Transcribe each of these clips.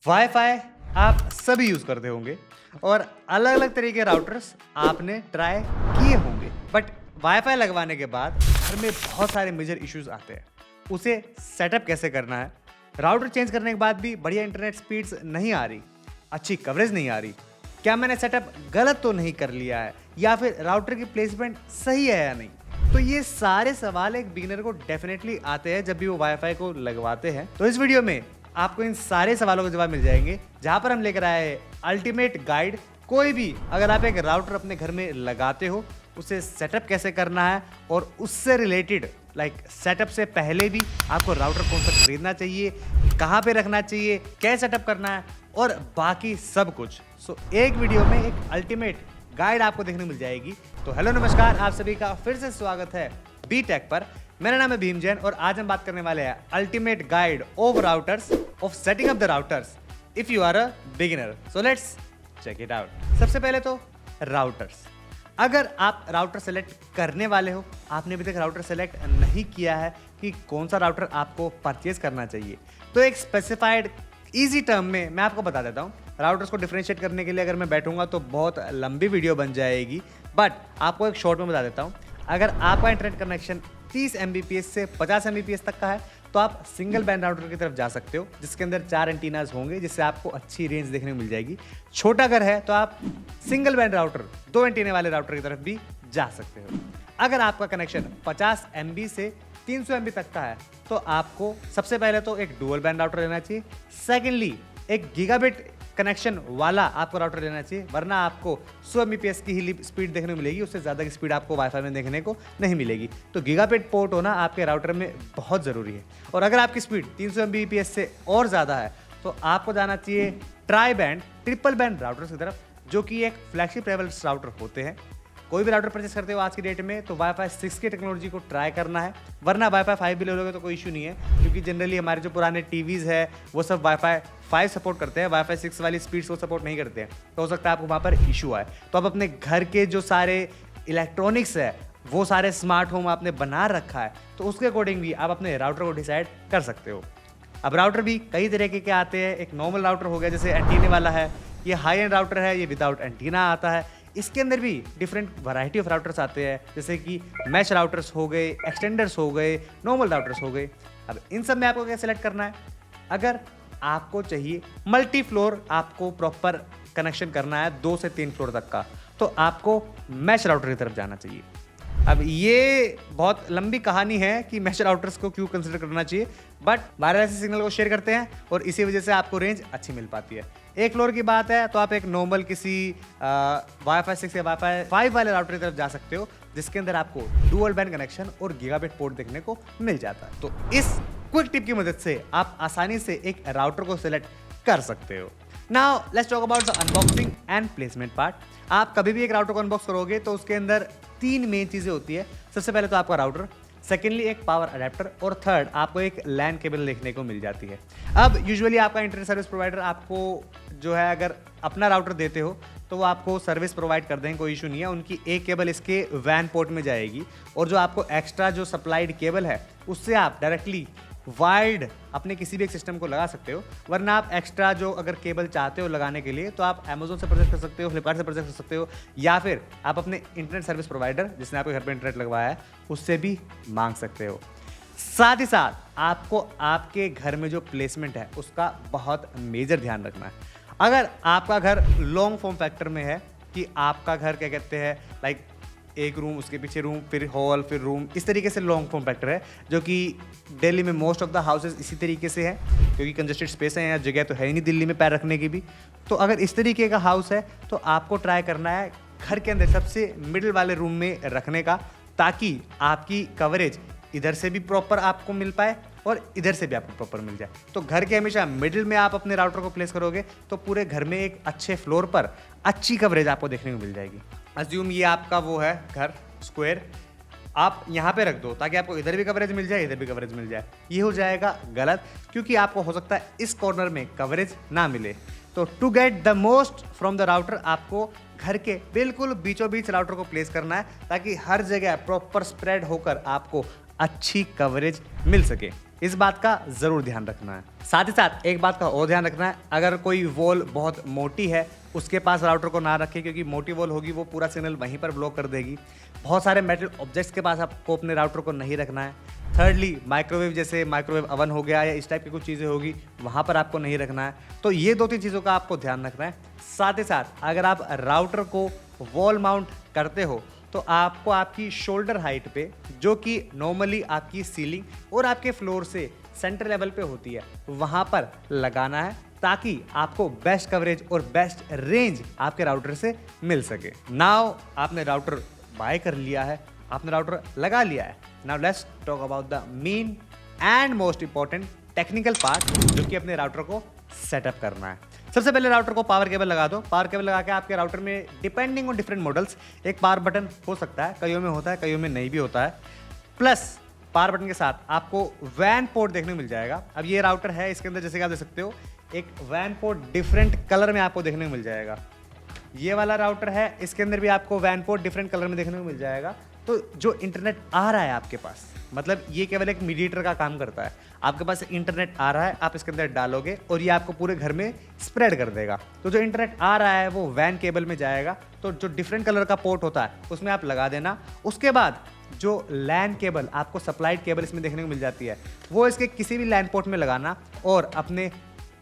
Wifi आप सभी use करते होंगे और अलग अलग तरीके के राउटर्स आपने ट्राई किए होंगे, बट वाईफाई लगवाने के बाद घर में बहुत सारे मेजर इश्यूज आते हैं। उसे सेटअप कैसे करना है, राउटर चेंज करने के बाद भी बढ़िया इंटरनेट स्पीड्स नहीं आ रही, अच्छी कवरेज नहीं आ रही, क्या मैंने सेटअप गलत तो नहीं कर लिया है, या फिर राउटर की प्लेसमेंट सही है या नहीं। तो ये सारे सवाल एक बिगिनर को डेफिनेटली आते हैं जब भी वो वाईफाई को लगवाते हैं। तो इस वीडियो में आपको इन सारे सवालों के जवाब मिल जाएंगे, जहां पर हम लेकर आए हैं अल्टीमेट गाइड। कोई भी अगर आप एक राउटर अपने घर में लगाते हो, उसे सेटअप कैसे करना है और उससे रिलेटेड सेटअप से पहले भी आपको राउटर कौन सा खरीदना चाहिए, कहाँ पे रखना चाहिए, कैसे सेटअप करना है और बाकी सब कुछ। सो एक वीडियो में एक अल्टीमेट गाइड आपको देखने मिल जाएगी। तो हेलो नमस्कार, आप सभी का फिर से स्वागत है बी टेक पर। मेरा नाम है भीम जैन और आज हम बात करने वाले हैं ultimate guide of routers, of setting up the routers if you are a beginner. So let's check it out. सबसे पहले तो राउटर्स। अगर आप राउटर सेलेक्ट करने वाले हो, आपने अभी तक राउटर सेलेक्ट नहीं किया है कि कौन सा राउटर आपको परचेज करना चाहिए, तो एक स्पेसिफाइड इजी टर्म में मैं आपको बता देता हूँ। राउटर्स को डिफरेंशिएट करने के लिए अगर मैं बैठूंगा तो बहुत लंबी वीडियो बन जाएगी, बट आपको एक शॉर्ट में बता देता हूँ। अगर आपका इंटरनेट कनेक्शन 30 Mbps से 50 Mbps तक का है, तो आप सिंगल बैंड राउटर की तरफ जा सकते हो, जिसके अंदर 4 एंटीनाज होंगे, जिससे आपको अच्छी रेंज देखने को मिल जाएगी। छोटा घर है तो आप सिंगल बैंड राउटर 2 एंटीने वाले राउटर की तरफ भी जा सकते हो। अगर आपका कनेक्शन 50 MB से 300 MB तक का है, तो आपको सबसे पहले तो एक डुअल बैंड राउटर लेना चाहिए। सेकेंडली एक गीगाबिट कनेक्शन वाला आपको राउटर लेना चाहिए, वरना आपको 100 Mbps की ही स्पीड देखने को मिलेगी, उससे ज़्यादा की स्पीड आपको वाईफाई में देखने को नहीं मिलेगी। तो गीगाबिट पोर्ट होना आपके राउटर में बहुत ज़रूरी है। और अगर आपकी स्पीड 300 Mbps से और ज़्यादा है, तो आपको जाना चाहिए try band, triple band routers की तरफ, जो कि एक फ्लैगशिप लेवल राउटर होते हैं। कोई भी राउटर परचेस करते हो आज की डेट में, तो वाईफाई 6 की टेक्नोलॉजी को ट्राई करना है, वरना वाईफाई 5 भी ले लोगे तो कोई इशू नहीं है, क्योंकि जनरली हमारे जो पुराने टीवीज़ है वो सब वाईफाई 5 सपोर्ट करते हैं, वाईफाई 6 वाली स्पीड्स को सपोर्ट नहीं करते हैं। तो हो सकता है आपको वहाँ पर इशू आए। तो आप अपने घर के जो सारे इलेक्ट्रॉनिक्स है, वो सारे स्मार्ट होम आपने बना रखा है, तो उसके अकॉर्डिंग भी आप अपने राउटर को डिसाइड कर सकते हो। अब राउटर भी कई तरीके के आते हैं। एक नॉर्मल राउटर हो गया, जैसे एंटीने वाला है, ये हाई एंड राउटर है, ये विदाउट एंटीना आता है। इसके अंदर भी डिफरेंट वैरायटी ऑफ राउटर्स आते हैं, जैसे कि मैश राउटर्स हो गए, एक्सटेंडर्स हो गए, नॉर्मल राउटर्स हो गए। अब इन सब में आपको क्या सेलेक्ट करना है। अगर आपको चाहिए मल्टी फ्लोर, आपको प्रॉपर कनेक्शन करना है 2 से 3 फ्लोर तक का, तो आपको मैश राउटर की तरफ जाना चाहिए। अब ये बहुत लंबी कहानी है कि मैश राउटर्स को क्यों कंसिडर करना चाहिए, बट वायरलेस सिग्नल को शेयर करते हैं और इसी वजह से आपको रेंज अच्छी मिल पाती है। 1 फ्लोर की बात है तो आप एक नॉर्मल किसी वाईफाई 6 या वाईफाई 5 वाले राउटर की तरफ जा सकते हो, जिसके अंदर आपको डुअल बैंड कनेक्शन और गीगाबिट पोर्ट देखने को मिल जाता है। तो इस क्विक टिप की मदद से आप आसानी से एक राउटर को सिलेक्ट कर सकते हो। Now let's talk about the unboxing and placement part. आप कभी भी एक राउटर को अनबॉक्स करोगे तो उसके अंदर 3 मेन चीजें होती है। सबसे पहले तो आपका राउटर, सेकेंडली एक पावर अडेप्टर और थर्ड आपको एक लैन केबल देखने को मिल जाती है। अब यूजुअली आपका इंटरनेट सर्विस प्रोवाइडर आपको जो है, अगर अपना राउटर देते हो तो वो आपको सर्विस प्रोवाइड कर देंगे, कोई इशू नहीं है। उनकी एक केबल इसके वैन पोर्ट में जाएगी और जो आपको एक्स्ट्रा जो सप्लाइड केबल है, उससे आप डायरेक्टली वायर्ड अपने किसी भी एक सिस्टम को लगा सकते हो। वरना आप एक्स्ट्रा जो अगर केबल चाहते हो लगाने के लिए, तो आप अमेजोन से परचेस कर सकते हो, फ्लिपकार्ट से परचेस कर सकते हो, या फिर आप अपने इंटरनेट सर्विस प्रोवाइडर जिसने आपके घर पर इंटरनेट लगवाया है उससे भी मांग सकते हो। साथ ही साथ आपको आपके घर में जो प्लेसमेंट है उसका बहुत मेजर ध्यान रखना है। अगर आपका घर लॉन्ग फॉर्म फैक्टर में है, कि आपका घर क्या कहते हैं एक रूम, उसके पीछे रूम, फिर हॉल, फिर रूम, इस तरीके से लॉन्ग फॉर्म फैक्टर है, जो कि दिल्ली में मोस्ट ऑफ द हाउसेज इसी तरीके से है, क्योंकि कंजेस्टेड स्पेस है, यहाँ जगह तो है ही नहीं दिल्ली में पैर रखने की भी। तो अगर इस तरीके का हाउस है तो आपको ट्राई करना है घर के अंदर सबसे मिडिल वाले रूम में रखने का, ताकि आपकी कवरेज इधर से भी प्रॉपर आपको मिल पाए और इधर से भी आपको प्रॉपर मिल जाए। तो घर के हमेशा मिडिल में आप अपने राउटर को प्लेस करोगे तो पूरे घर में एक अच्छे फ्लोर पर अच्छी कवरेज आपको देखने को मिल जाएगी। अज्यूम ये आपका वो है घर स्क्वायर, आप यहाँ पे रख दो ताकि आपको इधर भी कवरेज मिल जाए, इधर भी कवरेज मिल जाए। ये हो जाएगा गलत, क्योंकि आपको हो सकता है इस कॉर्नर में कवरेज ना मिले। तो to get the most from the router, आपको घर के बिल्कुल बीचों बीच राउटर को प्लेस करना है, ताकि हर जगह प्रॉपर स्प्रेड होकर आपको अच्छी कवरेज मिल सके। इस बात का ज़रूर ध्यान रखना है। साथ ही साथ एक बात का और ध्यान रखना है, अगर कोई वॉल बहुत मोटी है उसके पास राउटर को ना रखें, क्योंकि मोटी वॉल होगी वो पूरा सिग्नल वहीं पर ब्लॉक कर देगी। बहुत सारे मेटल ऑब्जेक्ट्स के पास आपको अपने राउटर को नहीं रखना है। थर्डली, माइक्रोवेव जैसे माइक्रोवेव अवन हो गया या इस टाइप की कुछ चीज़ें होगी वहाँ पर आपको नहीं रखना है। तो ये 2-3 चीज़ों का आपको ध्यान रखना है। साथ ही साथ अगर आप राउटर को वॉल माउंट करते हो तो आपको आपकी शोल्डर हाइट पे, जो कि नॉर्मली आपकी सीलिंग और आपके फ्लोर से सेंटर लेवल पे होती है, वहाँ पर लगाना है ताकि आपको बेस्ट कवरेज और बेस्ट रेंज आपके राउटर से मिल सके। नाउ आपने राउटर बाय कर लिया है, आपने राउटर लगा लिया है। Now let's talk about the main and most important technical part, जो कि अपने राउटर को सेटअप करना है। सबसे पहले राउटर को पावर केबल लगा दो। पावर केबल लगा के आपके राउटर में डिपेंडिंग ऑन डिफरेंट मॉडल्स एक पावर बटन हो सकता है, कईयों में होता है, कईयों में नहीं भी होता है। प्लस पावर बटन के साथ आपको वैन पोर्ट देखने को मिल जाएगा। अब ये राउटर है, इसके अंदर जैसे कि आप देख सकते हो एक वैन पोर्ट डिफरेंट कलर में आपको देखने को मिल जाएगा। ये वाला राउटर है, इसके अंदर भी आपको वैन पोर्ट डिफरेंट कलर में देखने को मिल जाएगा। तो जो इंटरनेट आ रहा है आपके पास, मतलब ये केवल एक मीडिएटर का काम करता है। आपके पास इंटरनेट आ रहा है, आप इसके अंदर डालोगे और ये आपको पूरे घर में स्प्रेड कर देगा। तो जो इंटरनेट आ रहा है वो वैन केबल में जाएगा। तो जो डिफरेंट कलर का पोर्ट होता है उसमें आप लगा देना। उसके बाद जो लैन केबल, आपको सप्लाइड केबल इसमें देखने को मिल जाती है, वो इसके किसी भी लैन पोर्ट में लगाना और अपने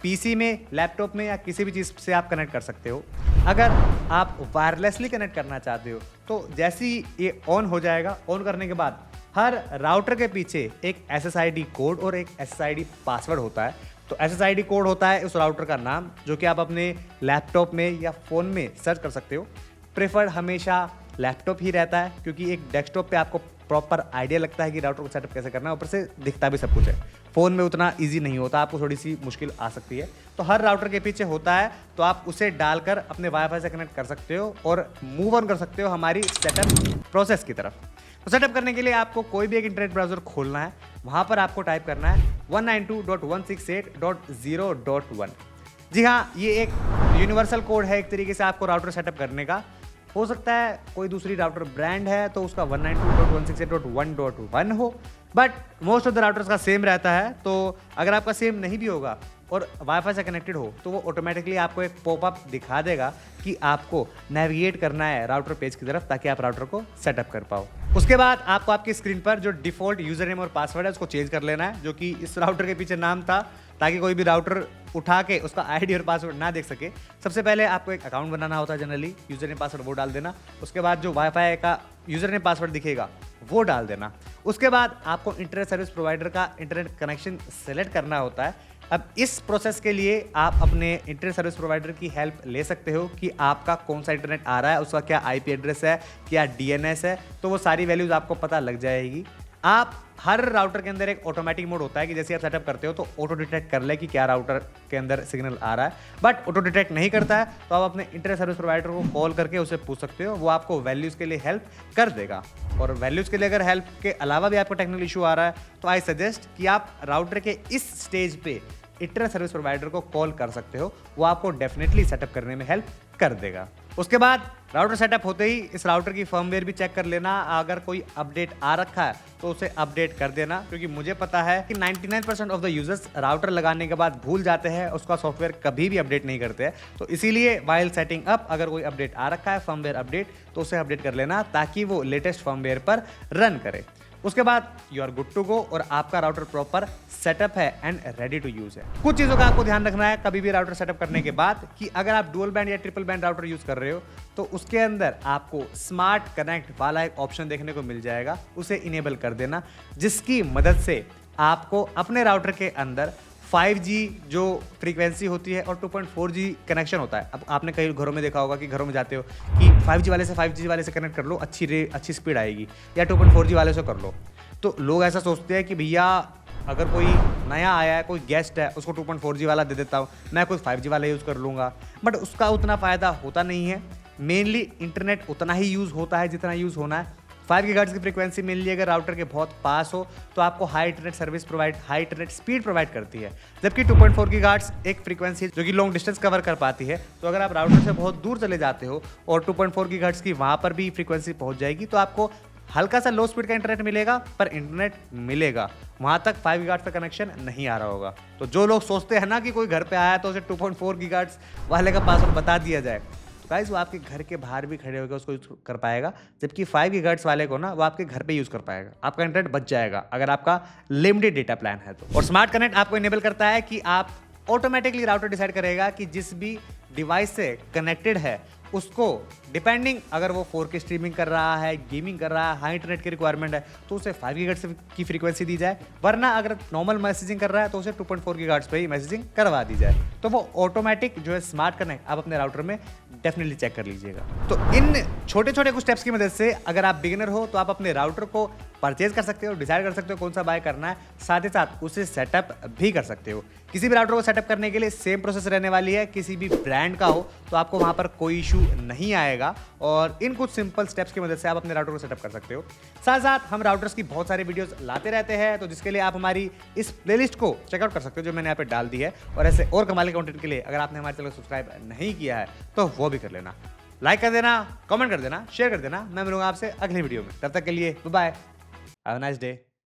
पीसी में, लैपटॉप में या किसी भी चीज़ से आप कनेक्ट कर सकते हो। अगर आप वायरलेसली कनेक्ट करना चाहते हो तो जैसे ही ये ऑन हो जाएगा, ऑन करने के बाद हर राउटर के पीछे एक SSID कोड और एक SSID पासवर्ड होता है। तो SSID कोड होता है उस राउटर का नाम, जो कि आप अपने लैपटॉप में या फ़ोन में सर्च कर सकते हो। प्रेफर्ड हमेशा लैपटॉप ही रहता है, क्योंकि एक डेस्कटॉप पे आपको प्रॉपर आइडिया लगता है कि राउटर को सेटअप कैसे करना है, ऊपर से दिखता भी सब कुछ है। फ़ोन में उतना इजी नहीं होता, आपको थोड़ी सी मुश्किल आ सकती है। तो हर राउटर के पीछे होता है, तो आप उसे डालकर अपने वाईफाई से कनेक्ट कर सकते हो और मूव ऑन कर सकते हो हमारी सेटअप प्रोसेस की तरफ। तो सेटअप करने के लिए आपको कोई भी एक इंटरनेट ब्राउज़र खोलना है, वहाँ पर आपको टाइप करना है 192.168.0.1। जी हाँ, ये एक यूनिवर्सल कोड है एक तरीके से आपको राउटर सेटअप करने का। हो सकता है कोई दूसरी राउटर ब्रांड है तो उसका 192.168.1.1 हो, but most of the routers का सेम रहता है। तो अगर आपका सेम नहीं भी होगा और वाईफाई से कनेक्टेड हो तो वो ऑटोमेटिकली आपको एक पॉपअप दिखा देगा कि आपको नेविगेट करना है राउटर पेज की तरफ, ताकि आप राउटर को सेटअप कर पाओ। उसके बाद आपको आपकी स्क्रीन पर जो डिफ़ॉल्ट यूज़र नेम और पासवर्ड है उसको चेंज कर लेना है, जो कि इस राउटर के पीछे नाम था, ताकि कोई भी राउटर उठा के उसका आईडी और पासवर्ड ना देख सके। सबसे पहले आपको एक अकाउंट बनाना होता है, जनरली यूज़र नेम पासवर्ड वो डाल देना। उसके बाद जो वाईफाई का यूज़र नेम पासवर्ड दिखेगा वो डाल देना। उसके बाद आपको इंटरनेट सर्विस प्रोवाइडर का इंटरनेट कनेक्शन सेलेक्ट करना होता है। अब इस प्रोसेस के लिए आप अपने इंटरनेट सर्विस प्रोवाइडर की हेल्प ले सकते हो कि आपका कौन सा इंटरनेट आ रहा है, उसका क्या IP एड्रेस है, क्या DNS है, तो वो सारी वैल्यूज़ आपको पता लग जाएगी। आप हर राउटर के अंदर एक ऑटोमेटिक मोड होता है कि जैसे आप सेटअप करते हो तो ऑटो डिटेक्ट कर ले कि क्या राउटर के अंदर सिग्नल आ रहा है, बट ऑटो डिटेक्ट नहीं करता है तो आप अपने इंटरनेट सर्विस प्रोवाइडर को कॉल करके उसे पूछ सकते हो, वो आपको वैल्यूज़ के लिए हेल्प कर देगा। और वैल्यूज़ के लिए अगर हेल्प के अलावा भी आपको टेक्निकल इशू आ रहा है तो आई सजेस्ट कि आप राउटर के इस स्टेज पे इंटरनेट सर्विस प्रोवाइडर को कॉल कर सकते हो, वो आपको डेफिनेटली सेटअप करने में हेल्प कर देगा। उसके बाद राउटर सेटअप होते ही इस राउटर की फर्मवेयर भी चेक कर लेना, अगर कोई अपडेट आ रखा है तो उसे अपडेट कर देना, क्योंकि मुझे पता है कि 99% ऑफ द यूजर्स राउटर लगाने के बाद भूल जाते हैं, उसका सॉफ्टवेयर कभी भी अपडेट नहीं करते हैं। तो इसीलिए वाइल सेटिंग अप अगर कोई अपडेट आ रखा है फर्मवेयर अपडेट तो उसे अपडेट कर लेना, ताकि वो लेटेस्ट फर्मवेयर पर रन करे। उसके बाद you are good to go और आपका राउटर प्रॉपर सेटअप है एंड रेडी टू यूज है। कुछ चीज़ों का आपको ध्यान रखना है कभी भी राउटर सेटअप करने के बाद, कि अगर आप डुअल बैंड या ट्रिपल बैंड राउटर यूज कर रहे हो तो उसके अंदर आपको स्मार्ट कनेक्ट वाला एक ऑप्शन देखने को मिल जाएगा, उसे इनेबल कर देना, जिसकी मदद से आपको अपने राउटर के अंदर 5G जो फ्रीक्वेंसी होती है और 2.4G कनेक्शन होता है। अब आपने कई घरों में देखा होगा कि घरों में जाते हो कि 5G वाले से 5G वाले से कनेक्ट कर लो, अच्छी स्पीड आएगी, या 2.4G वाले से कर लो। तो लोग ऐसा सोचते हैं कि भैया अगर कोई नया आया है, कोई गेस्ट है, उसको 2.4G वाला दे देता हूँ, मैं कोई 5G वाला यूज़ कर लूँगा, बट उसका उतना फ़ायदा होता नहीं है। मेनली इंटरनेट उतना ही यूज़ होता है जितना यूज़ होना है। 5 गीगाहर्ट्ज़ की फ्रीक्वेंसी मेनली अगर राउटर के बहुत पास हो तो आपको हाई इंटरनेट स्पीड प्रोवाइड करती है, जबकि 2.4 गीगाहर्ट्ज़ एक फ्रीक्वेंसी जो कि लॉन्ग डिस्टेंस कवर कर पाती है। तो अगर आप राउटर से बहुत दूर चले जाते हो और 2.4 गीगाहर्ट्ज़ की वहाँ पर भी फ्रीक्वेंसी पहुँच जाएगी तो आपको हल्का सा लो स्पीड का इंटरनेट मिलेगा, पर इंटरनेट मिलेगा। वहां तक 5 गीगाहर्ट्ज का कनेक्शन नहीं आ रहा होगा। तो जो लोग सोचते हैं ना कि कोई घर पे आया तो उसे 2.4 गीगाहर्ट्ज वाले का पासवर्ड बता दिया जाए, तो गाइस वो आपके घर के बाहर भी खड़े होकर उसको यूज कर पाएगा, जबकि 5 गीगाहर्ट्ज वाले को ना वो आपके घर पे यूज कर पाएगा। आपका इंटरनेट बच जाएगा अगर आपका लिमिटेड डेटा प्लान है तो। और स्मार्ट कनेक्ट आपको इनेबल करता है कि आप ऑटोमेटिकली राउटर डिसाइड करेगा कि जिस भी डिवाइस से कनेक्टेड है उसको डिपेंडिंग, अगर वो 4K स्ट्रीमिंग कर रहा है, गेमिंग कर रहा है, हाई इंटरनेट की रिक्वायरमेंट है, तो उसे 5 गीगाहर्ट्ज की फ्रीक्वेंसी दी जाए, वरना अगर नॉर्मल मैसेजिंग कर रहा है तो उसे 2.4 गीगाहर्ट्ज पे ही मैसेजिंग करवा दी जाए। तो वो ऑटोमेटिक जो है स्मार्ट कनेक्ट आप अपने राउटर में डेफिनेटली चेक कर लीजिएगा। तो इन छोटे छोटे कुछ स्टेप्स की मदद से अगर आप बिगिनर हो तो आप अपने राउटर को परचेज कर सकते हो, डिसाइड कर सकते हो कौन सा बाय करना है, साथ ही साथ उसे सेटअप भी कर सकते हो। किसी भी राउटर को सेटअप करने के लिए सेम प्रोसेस रहने वाली है, किसी भी ब्रांड का हो तो आपको वहां पर कोई इशू नहीं आएगा, और इन कुछ सिंपल स्टेप्स की मदद से आप अपने राउटर को सेटअप कर सकते हो। साथ साथ हम राउटर्स की बहुत सारी वीडियोस लाते रहते हैं, तो जिसके लिए आप हमारी इस प्लेलिस्ट को चेकआउट कर सकते हो जो मैंने यहाँ पे डाल दी है। और ऐसे और कमाल के कंटेंट के लिए अगर आपने हमारे चैनल को सब्सक्राइब नहीं किया है तो वो भी कर लेना, लाइक कर देना, कमेंट कर देना, शेयर कर देना। मैं मिलूंगा आपसे अगली वीडियो में, तब तक के लिए bye bye, have a nice day.